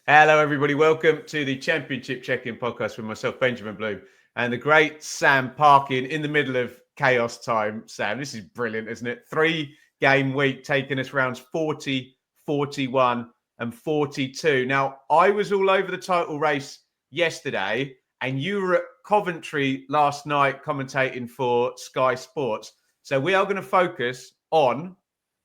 Hello, everybody. Welcome to the Championship Check-In podcast with myself, Benjamin Bloom, and the great Sam Parkin in the middle of chaos time. Sam, this is brilliant, isn't it? 3-game week taking us rounds 40, 41 and 42. Now, I was all over the title race yesterday, and you were at Coventry last night commentating for Sky Sports. So we are going to focus on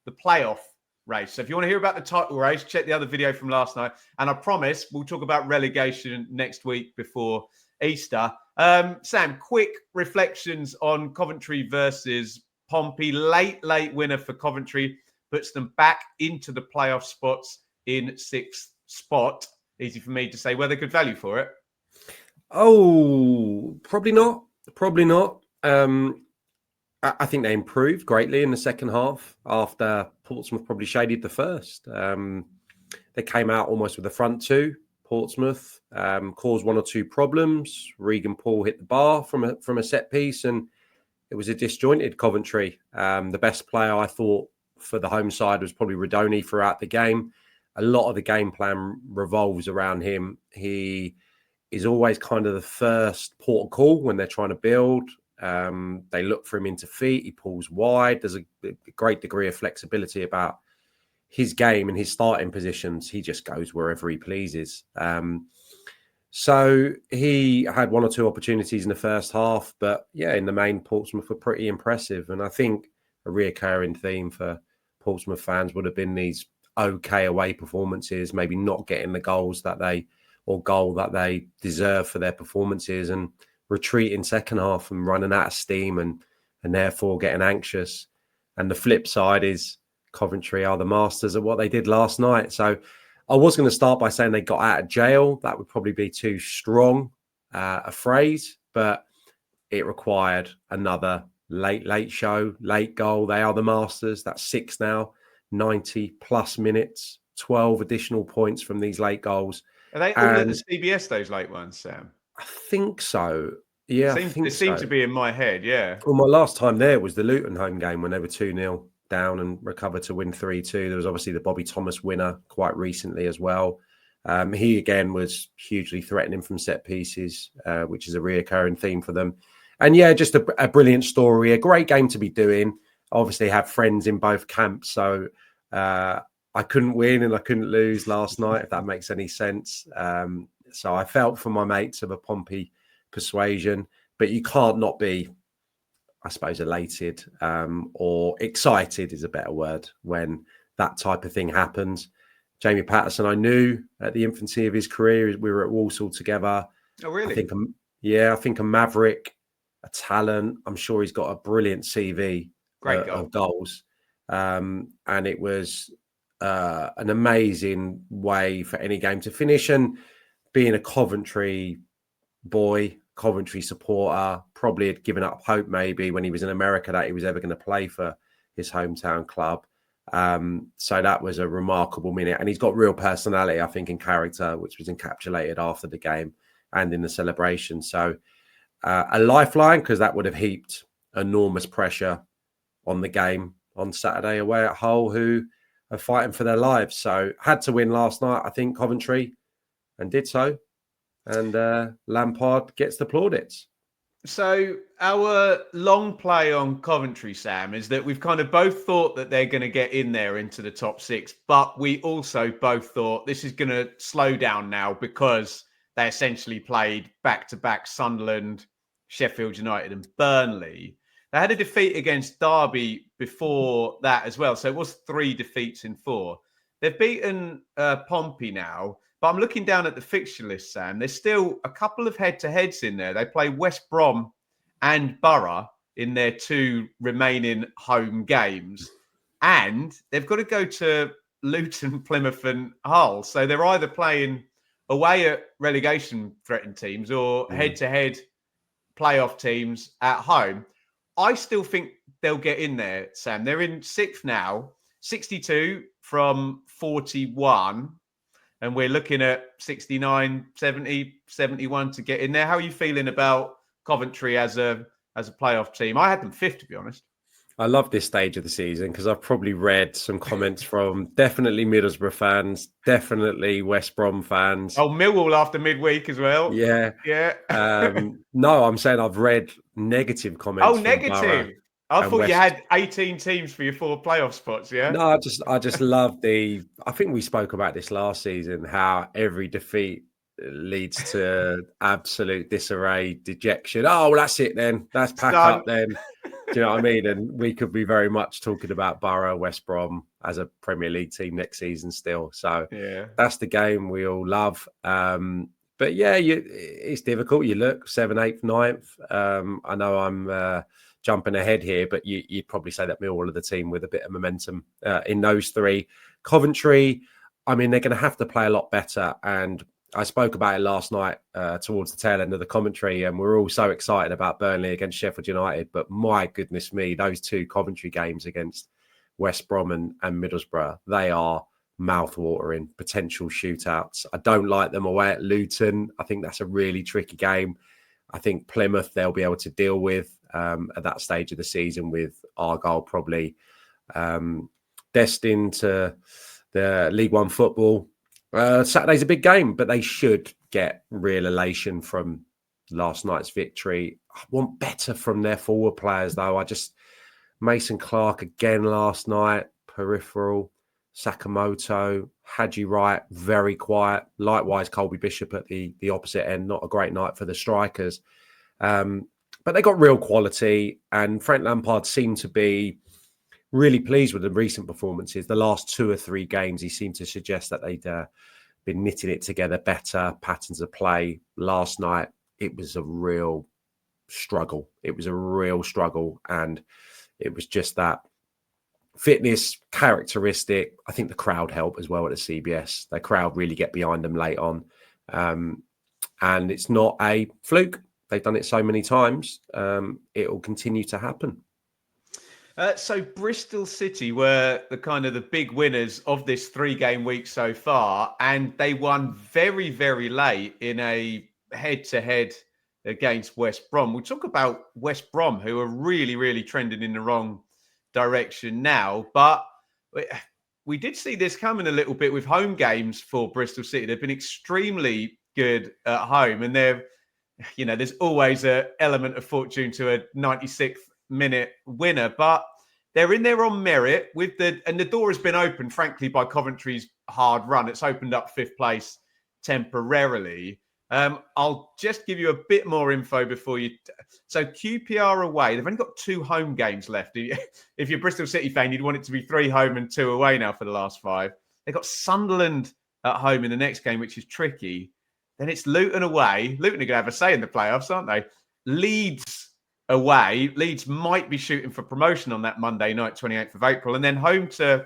the playoff race. So if you want to hear about the title race, check the other video from last night. And I promise we'll talk about relegation next week before Easter. Sam, quick reflections on Coventry versus Pompey. Late winner for Coventry. Puts them back into the playoff spots in sixth spot. Easy for me to say. Were they good value for it? Oh, probably not. Probably not. I think they improved greatly in the second half after Portsmouth probably shaded the first. They came out almost with the front two. Portsmouth caused one or two problems. Regan Paul hit the bar from a set piece, and it was a disjointed Coventry. The best player I thought for the home side was probably Radoni throughout the game. A lot of the game plan revolves around him. He is always kind of the first port of call when they're trying to build. They look for him into feet. He pulls wide. There's a great degree of flexibility about his game and his starting positions. He just goes wherever he pleases. So he had one or two opportunities in the first half, but yeah, in the main, Portsmouth were pretty impressive. And I think a reoccurring theme for Portsmouth fans would have been these okay away performances, maybe not getting the goal that they deserve for their performances, and retreat in second half and running out of steam and therefore getting anxious. And the flip side is Coventry are the masters of what they did last night. So I was going to start by saying they got out of jail. That would probably be too strong a phrase, but it required another late show, late goal. They are the masters. That's 6 now, 90 plus minutes, 12 additional points from these late goals. Are they all at the CBS, those late ones, Sam? I think so. Yeah, it seemed to be in my head, yeah. Well, my last time there was the Luton home game when they were 2-0 down and recovered to win 3-2. There was obviously the Bobby Thomas winner quite recently as well. He, again, was hugely threatening from set pieces, which is a reoccurring theme for them. And, yeah, just a brilliant story, a great game to be doing. Obviously, have friends in both camps, so I couldn't win and I couldn't lose last night, if that makes any sense. So I felt for my mates of a Pompey persuasion, but you can't not be, I suppose, elated or excited is a better word when that type of thing happens. Jamie Patterson, I knew at the infancy of his career. We were at Walsall together. Oh, really? I think a maverick, a talent. I'm sure he's got a brilliant CV of goals. And it was an amazing way for any game to finish. And being a Coventry boy, Coventry supporter, probably had given up hope maybe when he was in America that he was ever going to play for his hometown club. So that was a remarkable minute. And he's got real personality, I think, and character, which was encapsulated after the game and in the celebration. So a lifeline, because that would have heaped enormous pressure on the game on Saturday away at Hull, who are fighting for their lives. So had to win last night, I think, Coventry, and did so. And Lampard gets the plaudits. So our long play on Coventry, Sam, is that we've kind of both thought that they're going to get in there into the top 6, but we also both thought this is going to slow down now because they essentially played back-to-back Sunderland, Sheffield United and Burnley. They had a defeat against Derby before that as well. So it was 3 defeats in 4. They've beaten Pompey now. But I'm looking down at the fixture list, Sam. There's still a couple of head-to-heads in there. They play West Brom and Borough in their 2 remaining home games. And they've got to go to Luton, Plymouth and Hull. So they're either playing away at relegation-threatened teams or head-to-head playoff teams at home. I still think they'll get in there, Sam. They're in 6th now, 62 from 41. And we're looking at 69, 70, 71 to get in there. How are you feeling about Coventry as a playoff team? I had them 5th, to be honest. I love this stage of the season because I've probably read some comments from definitely Middlesbrough fans, definitely West Brom fans. Oh, Millwall after midweek as well. Yeah. Yeah. No, I'm saying I've read negative Oh, comments from Borough negative. I and thought you West. had 18 teams for your 4 playoff spots, yeah? No, I just love I think we spoke about this last season, how every defeat leads to absolute disarray, dejection. Oh, well, that's it then. That's pack Son. up then. Do you know what I mean? And we could be very much talking about Borough, West Brom as a Premier League team next season still. So Yeah. that's the game we all love. But yeah, it's difficult. You look 7th, 8th, 9th. I know I'm jumping ahead here, but you'd probably say that Millwall are the team with a bit of momentum in those three. Coventry, I mean, they're going to have to play a lot better. And I spoke about it last night towards the tail end of the commentary, and we're all so excited about Burnley against Sheffield United. But my goodness me, those 2 Coventry games against West Brom and Middlesbrough, they are mouth-watering potential shootouts. I don't like them away at Luton. I think that's a really tricky game. I think Plymouth they'll be able to deal with at that stage of the season, with Argyle probably destined to the League One football. Saturday's a big game, but they should get real elation from last night's victory. I want better from their forward players, though. Mason Clark again last night, peripheral. Sakamoto, Haji Wright, very quiet. Likewise, Colby Bishop at the opposite end. Not a great night for the strikers. But they got real quality, and Frank Lampard seemed to be really pleased with the recent performances. The last 2 or 3 games, he seemed to suggest that they'd been knitting it together better, patterns of play. Last night, it was a real struggle. And it was just that fitness characteristic. I think the crowd helped as well at the CBS. The crowd really get behind them late on. And it's not a fluke. They've done it so many times. It will continue to happen. So Bristol City were the big winners of this 3-game week so far, and they won very, very late in a head-to-head against West Brom. We'll talk about West Brom, who are really, really trending in the wrong direction now, but we did see this coming a little bit with home games for Bristol City. They've been extremely good at home, and there's always an element of fortune to a 96th minute winner, but they're in there on merit and the door has been opened, frankly, by Coventry's hard run. It's opened up 5th place temporarily. I'll just give you a bit more info before you. So QPR away, they've only got 2 home games left. If you're a Bristol City fan, you'd want it to be 3 home and 2 away now for the last 5. They've got Sunderland at home in the next game, which is tricky. Then it's Luton away. Luton are going to have a say in the playoffs, aren't they? Leeds away. Leeds might be shooting for promotion on that Monday night, 28th of April. And then home to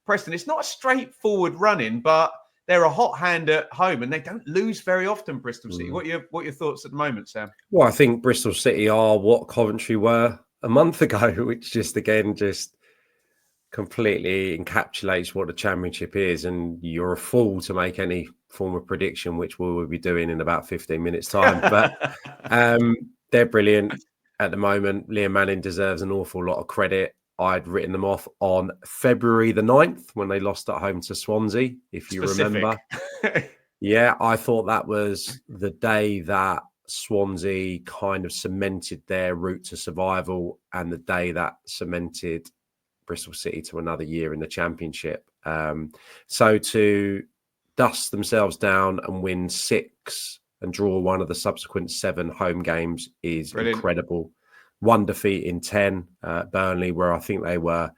Preston. It's not a straightforward run-in, but they're a hot hand at home, and they don't lose very often, Bristol City. What are your thoughts at the moment, Sam? Well, I think Bristol City are what Coventry were a month ago, which just completely encapsulates what the Championship is. And you're a fool to make any form of prediction, which we will be doing in about 15 minutes' time. But they're brilliant at the moment. Liam Manning deserves an awful lot of credit. I'd written them off on February the 9th when they lost at home to Swansea, if you remember. Yeah, I thought that was the day that Swansea kind of cemented their route to survival, and the day that cemented Bristol City to another year in the Championship. So to dust themselves down and win 6 and draw one of the subsequent 7 home games is brilliant. Incredible. 1 defeat in 10 Burnley, where I think they were,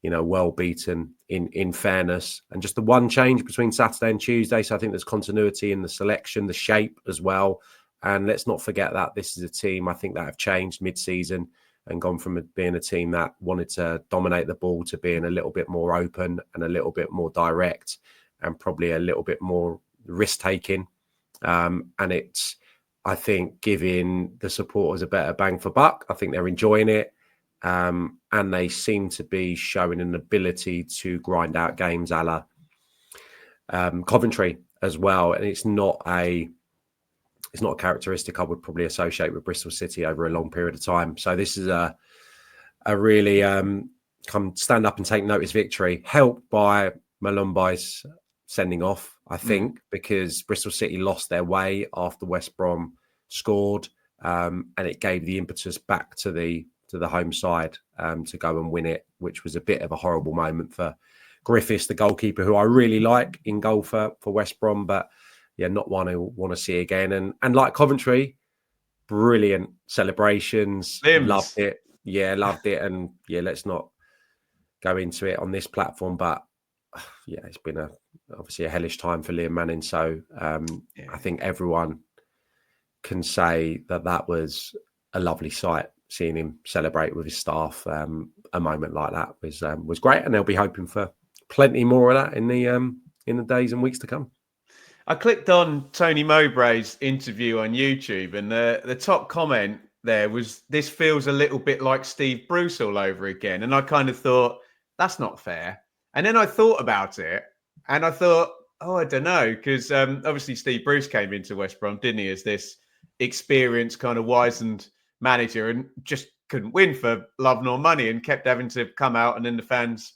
well beaten in fairness. And just the one change between Saturday and Tuesday. So I think there's continuity in the selection, the shape as well. And let's not forget that this is a team, I think, that have changed mid-season and gone from being a team that wanted to dominate the ball to being a little bit more open and a little bit more direct and probably a little bit more risk-taking. And it's, I think, giving the supporters a better bang for buck. I think they're enjoying it. And they seem to be showing an ability to grind out games a la Coventry as well. And it's not a characteristic I would probably associate with Bristol City over a long period of time. So this is a a really come stand up and take notice victory, helped by Malumbi's sending off, I think, because Bristol City lost their way after West Brom scored, and it gave the impetus back to the home side to go and win it, which was a bit of a horrible moment for Griffiths, the goalkeeper, who I really like in goal for West Brom, but yeah, not one I want to see again. And like Coventry, brilliant celebrations, loved it. Yeah, loved it. And yeah, let's not go into it on this platform, but yeah, it's been obviously a hellish time for Liam Manning. So I think everyone can say that was a lovely sight, seeing him celebrate with his staff. A moment like that was great, and they'll be hoping for plenty more of that in the days and weeks to come. I clicked on Tony Mowbray's interview on YouTube, and the top comment there was, "This feels a little bit like Steve Bruce all over again." And I kind of thought, that's not fair. And then I thought about it, and I thought, I don't know, because obviously Steve Bruce came into West Brom, didn't he, as this experienced, kind of wizened manager, and just couldn't win for love nor money, and kept having to come out, and then the fans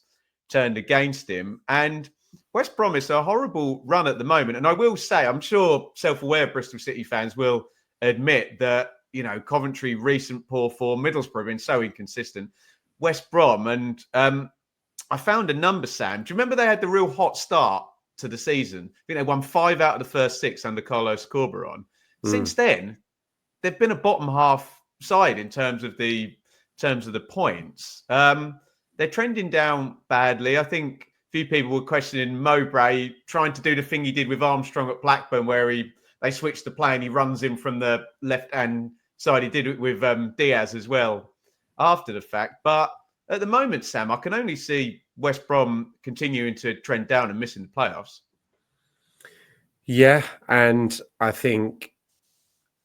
turned against him. And West Brom is a horrible run at the moment. And I will say, I'm sure self-aware Bristol City fans will admit that, Coventry, recent poor form, Middlesbrough have been so inconsistent. West Brom, and I found a number, Sam. Do you remember they had the real hot start to the season? I think they won 5 out of the first 6 under Carlos Corberon. Since then, they've been a bottom half side in terms of the points. They're trending down badly. I think a few people were questioning Mowbray trying to do the thing he did with Armstrong at Blackburn, where they switched the play and he runs in from the left-hand side. He did it with Diaz as well after the fact. But at the moment, Sam, I can only see West Brom continuing to trend down and missing the playoffs. Yeah, and I think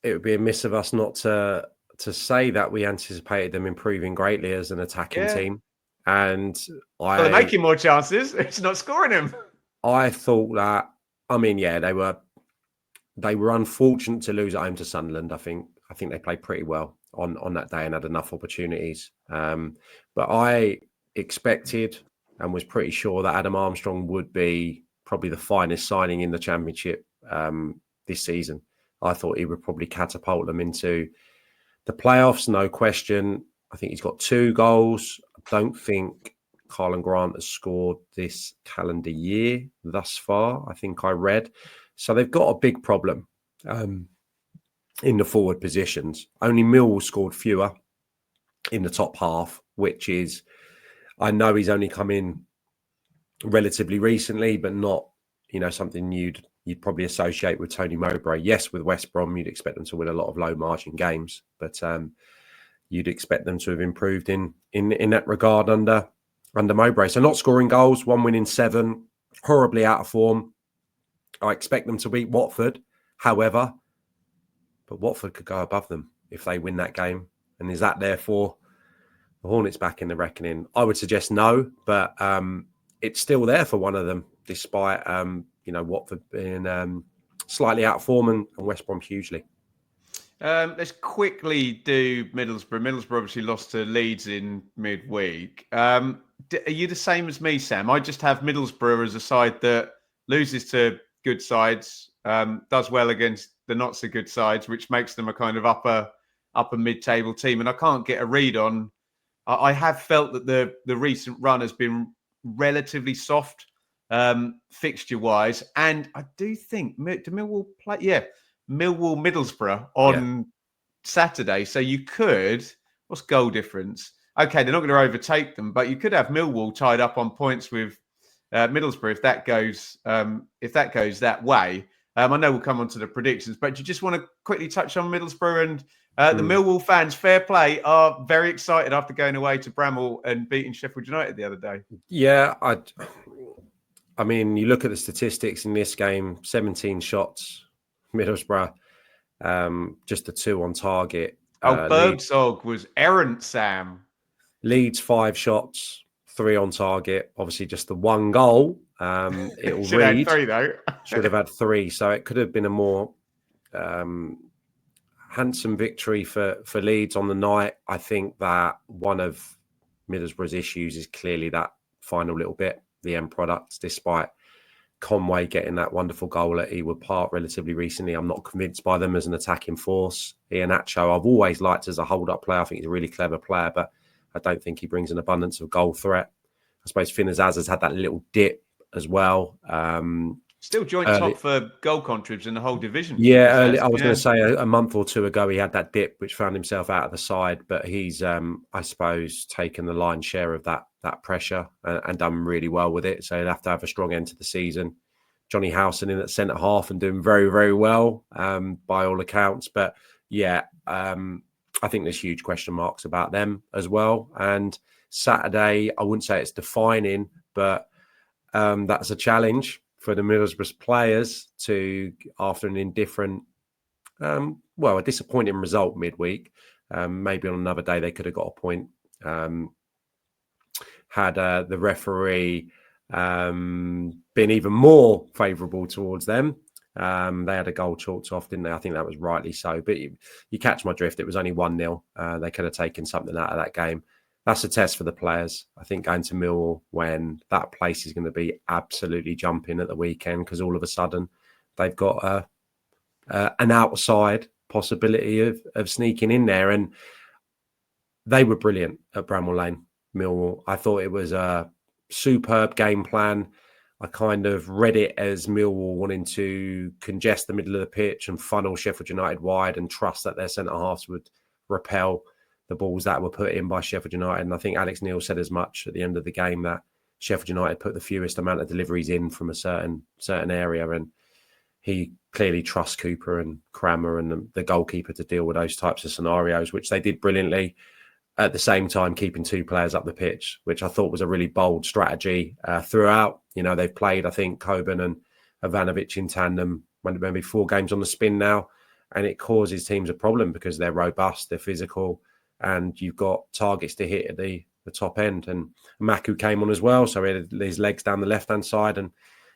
it would be amiss of us not to say that we anticipated them improving greatly as an attacking team. And they're making more chances. It's not scoring them. I thought that, they were unfortunate to lose at home to Sunderland. I think they played pretty well on that day and had enough opportunities. But I expected and was pretty sure that Adam Armstrong would be probably the finest signing in the Championship this season. I thought he would probably catapult them into the playoffs, no question. I think he's got 2 goals. I don't think Carlin Grant has scored this calendar year thus far, I think I read. So they've got a big problem in the forward positions. Only Millwall scored fewer in the top half, which is, I know he's only come in relatively recently, but not, something you'd probably associate with Tony Mowbray. Yes, with West Brom, you'd expect them to win a lot of low margin games, but you'd expect them to have improved in that regard under Mowbray. So not scoring goals, 1 win in 7, horribly out of form. I expect them to beat Watford, however, but Watford could go above them if they win that game. And is that therefore the Hornets back in the reckoning? I would suggest no, but it's still there for one of them, despite Watford being slightly out of form and West Brom hugely. Let's quickly do Middlesbrough. Middlesbrough obviously lost to Leeds in midweek. Are you the same as me, Sam? I just have Middlesbrough as a side that loses to good sides, does well against the not so good sides, which makes them a kind of upper mid-table team. And I can't get a read on. I have felt that the recent run has been relatively soft fixture-wise, and I do think Millwall play. Yeah. Millwall Middlesbrough on Saturday. So you could, what's goal difference? Okay, they're not going to overtake them, but you could have Millwall tied up on points with Middlesbrough if that goes that way. I know we'll come on to the predictions, but do you just want to quickly touch on Middlesbrough and the Millwall fans, fair play, are very excited after going away to Bramall and beating Sheffield United the other day. Yeah, I mean, you look at the statistics in this game, 17 shots, Middlesbrough, just the 2 on target. Bergsog was errant, Sam. Leeds 5 shots, 3 on target. Obviously, just the 1 goal. It will should have had 3 though. Should have had 3, so it could have been a more handsome victory for Leeds on the night. I think that one of Middlesbrough's issues is clearly that final little bit, the end product, despite Conway getting that wonderful goal at Ewood Park relatively recently. I'm not convinced by them as an attacking force. Iheanacho, I've always liked as a hold-up player. I think he's a really clever player, but I don't think he brings an abundance of goal threat. I suppose Finn Azaz has had that little dip as well. Still joint top for goal contributors in the whole division. Yeah, I was going to say a month or two ago he had that dip, which found himself out of the side. But he's, I suppose, taken the lion's share of that pressure and done really well with it. So he'll have to have a strong end to the season. Johnny Howson in at centre half and doing very, very well by all accounts. But yeah, I think there's huge question marks about them as well. And Saturday, I wouldn't say it's defining, but that's a challenge for the Middlesbrough players to, after an indifferent, a disappointing result midweek. Maybe on another day they could have got a point. Had the referee been even more favourable towards them, they had a goal chalked off, didn't they? I think that was rightly so. But you catch my drift. It was only 1-0. They could have taken something out of that game. That's a test for the players. I think going to Millwall when that place is going to be absolutely jumping at the weekend because all of a sudden they've got an outside possibility of sneaking in there. And they were brilliant at Bramall Lane, Millwall. I thought it was a superb game plan. I kind of read it as Millwall wanting to congest the middle of the pitch and funnel Sheffield United wide and trust that their centre-halves would repel the balls that were put in by Sheffield United. And I think Alex Neil said as much at the end of the game that Sheffield United put the fewest amount of deliveries in from a certain area. And he clearly trusts Cooper and Crammer and the goalkeeper to deal with those types of scenarios, which they did brilliantly. At the same time, keeping two players up the pitch, which I thought was a really bold strategy throughout. You know, they've played, I think, Coburn and Ivanovic in tandem, maybe 4 games on the spin now. And it causes teams a problem because they're robust, they're physical, and you've got targets to hit at the top end. And Maku came on as well, so he had his legs down the left-hand side, and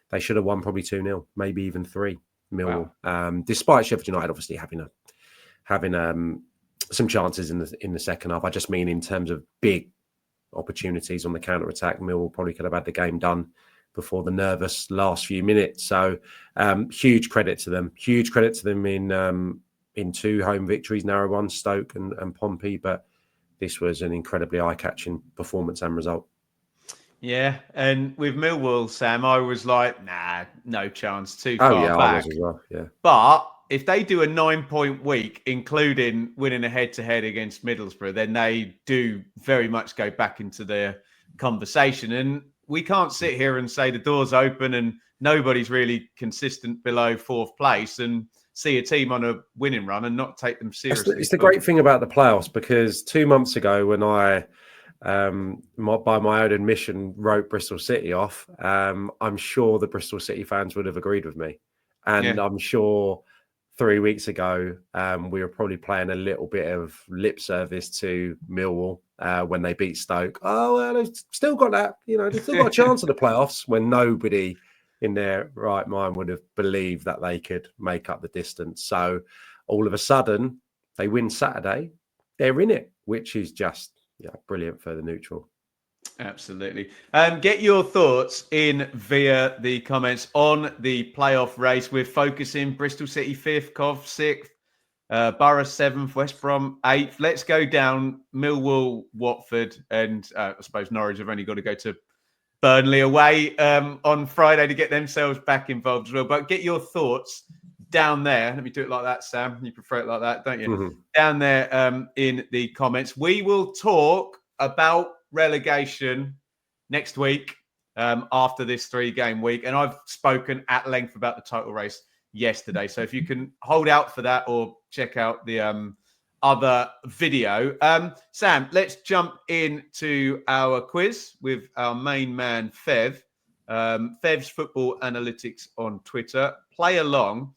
they should have won probably 2-0, maybe even 3 Millwall. Wow. Despite Sheffield United obviously having some chances in the second half. I just mean in terms of big opportunities on the counter-attack, Millwall probably could have had the game done before the nervous last few minutes. So huge credit to them. Huge credit to them in 2 home victories, narrow ones, Stoke and Pompey. But this was an incredibly eye-catching performance and result. Yeah, and with Millwall, Sam, I was like, nah, no chance, too far back. I was as well, yeah. But if they do a 9-point week, including winning a head-to-head against Middlesbrough, then they do very much go back into their conversation. And we can't sit here and say the door's open and nobody's really consistent below 4th place and see a team on a winning run and not take them seriously. It's the great thing about the playoffs, because 2 months ago when I, by my own admission, wrote Bristol City off, I'm sure the Bristol City fans would have agreed with me. And yeah. I'm sure 3 weeks ago, we were probably playing a little bit of lip service to Millwall when they beat Stoke. Oh, well, they've still got that, they've still got a chance of the playoffs, when nobody in their right mind would have believed that they could make up the distance. So all of a sudden, they win Saturday, they're in it, which is just brilliant for the neutral. Absolutely. Get your thoughts in via the comments on the playoff race. We're focusing Bristol City 5th, Cov 6th, Borough 7th, West Brom 8th. Let's go down Millwall, Watford, and I suppose Norwich have only got to go to Burnley away on Friday to get themselves back involved as well. But get your thoughts down there. Let me do it like that, Sam. You prefer it like that, don't you? Mm-hmm. Down there in the comments. We will talk about relegation next week after this 3-game week. And I've spoken at length about the title race yesterday. So if you can hold out for that or check out the other video. Sam, let's jump into our quiz with our main man, Fev. Fev's Football Analytics on Twitter. Play along.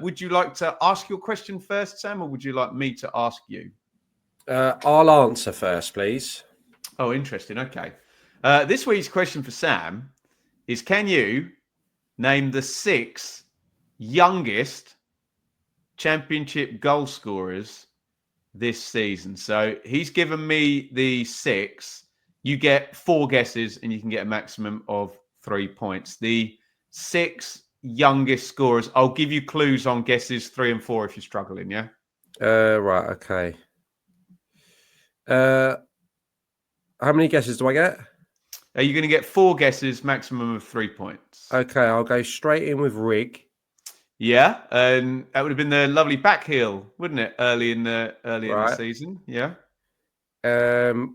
Would you like to ask your question first, Sam, or would you like me to ask you? I'll answer first, please. Oh, interesting. Okay. This week's question for Sam is, can you name the 6 youngest Championship goal scorers this season? So he's given me the 6. You get 4 guesses and you can get a maximum of 3 points. The 6 youngest scorers, I'll give you clues on guesses 3 and 4 if you're struggling, yeah? Right, okay. How many guesses do I get? Are you going to get 4 guesses, maximum of 3 points? Okay, I'll go straight in with Rig. Yeah, and that would have been the lovely back heel, wouldn't it? Early in the season, yeah.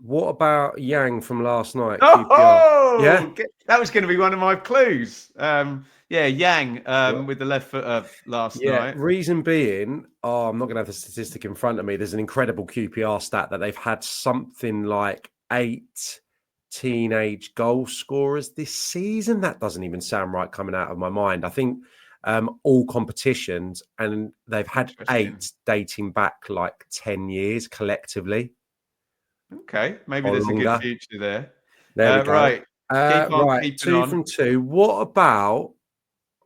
What about Yang from last night? QPR. Yeah, Oh, that was going to be one of my clues. Yeah, Yang with the left foot last night. Reason being, I'm not going to have the statistic in front of me. There's an incredible QPR stat that they've had something like 8 teenage goal scorers this season. That doesn't even sound right coming out of my mind. I think all competitions, and they've had 8 dating back like 10 years collectively. Okay, maybe there's a good future there. There we go. Right, right, 2 from 2. What about?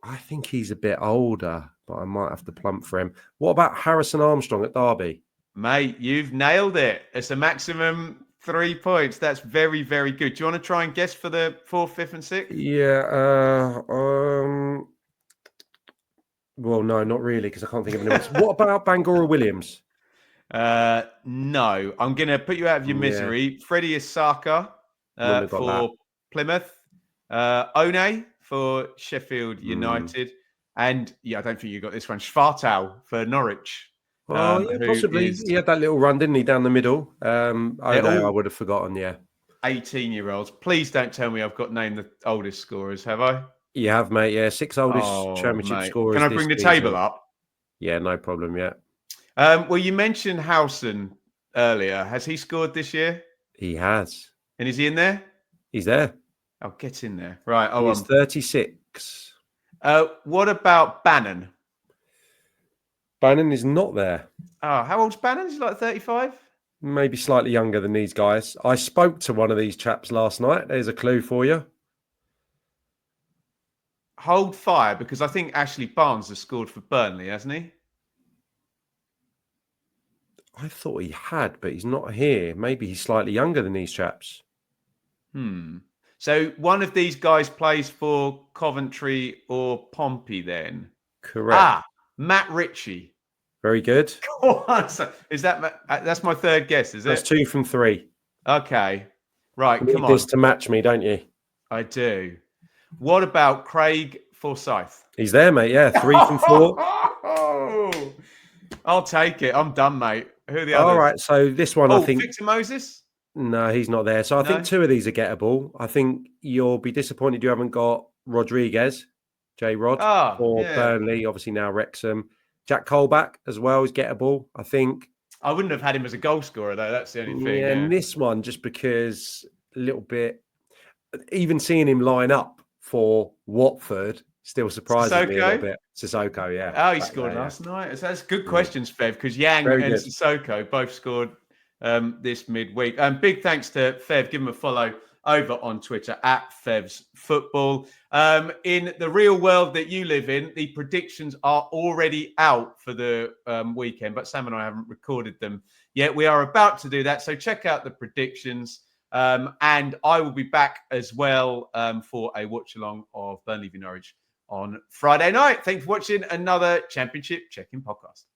I think he's a bit older, but I might have to plump for him. What about Harrison Armstrong at Derby? Mate, you've nailed it. It's a maximum 3 points. That's very, very good. Do you want to try and guess for the 4th, 5th, and 6th? Yeah. Well, no, not really, because I can't think of anyone else. What about Bangura Williams? No. I'm going to put you out of your misery. Freddie Isaka for Plymouth. One for Sheffield United. And, I don't think you got this one. Schwartau for Norwich. Oh, yeah, possibly. He had that little run, didn't he, down the middle? I would have forgotten, yeah. 18-year-olds. Please don't tell me I've got named the oldest scorers, have I? You have, mate, yeah. 6 oldest Championship scorers. Can I bring the table up? Yeah, no problem, yeah. Well, you mentioned Howson earlier. Has he scored this year? He has. And is he in there? He's there. Oh, get in there. Right. He's 36. What about Bannon? Bannon is not there. Oh, how old's Bannon? Is he like 35? Maybe slightly younger than these guys. I spoke to one of these chaps last night. There's a clue for you. Hold fire, because I think Ashley Barnes has scored for Burnley, hasn't he? I thought he had, but he's not here. Maybe he's slightly younger than these chaps. So one of these guys plays for Coventry or Pompey then? Correct. Matt Ritchie. Very good. Is that's my 3rd guess, is it? That's 2 from 3. Okay. Right, you come need on. this to match me, don't you? I do. What about Craig Forsyth? He's there, mate. Yeah, 3 from 4. I'll take it. I'm done, mate. Who are the others? All right, so this one, I think... Victor Moses? No, he's not there. So I think 2 of these are gettable. I think you'll be disappointed you haven't got Rodriguez, J-Rod, for Burnley, obviously now Wrexham. Jack Colback as well is gettable, I think. I wouldn't have had him as a goal scorer, though. That's the only thing. Yeah, and this one, just because a little bit... Even seeing him line up for Watford still surprises me a little bit. Sissoko, yeah. Oh, he scored last night. So that's good questions, Fev, because Yang and Sissoko both scored this midweek. Big thanks to Fev. Give him a follow over on Twitter at Fev's Football. In the real world that you live in, the predictions are already out for the weekend, but Sam and I haven't recorded them yet. We are about to do that, so check out the predictions. And I will be back as well for a watch-along of Burnley v Norwich on Friday night. Thanks for watching another Championship Check-In podcast.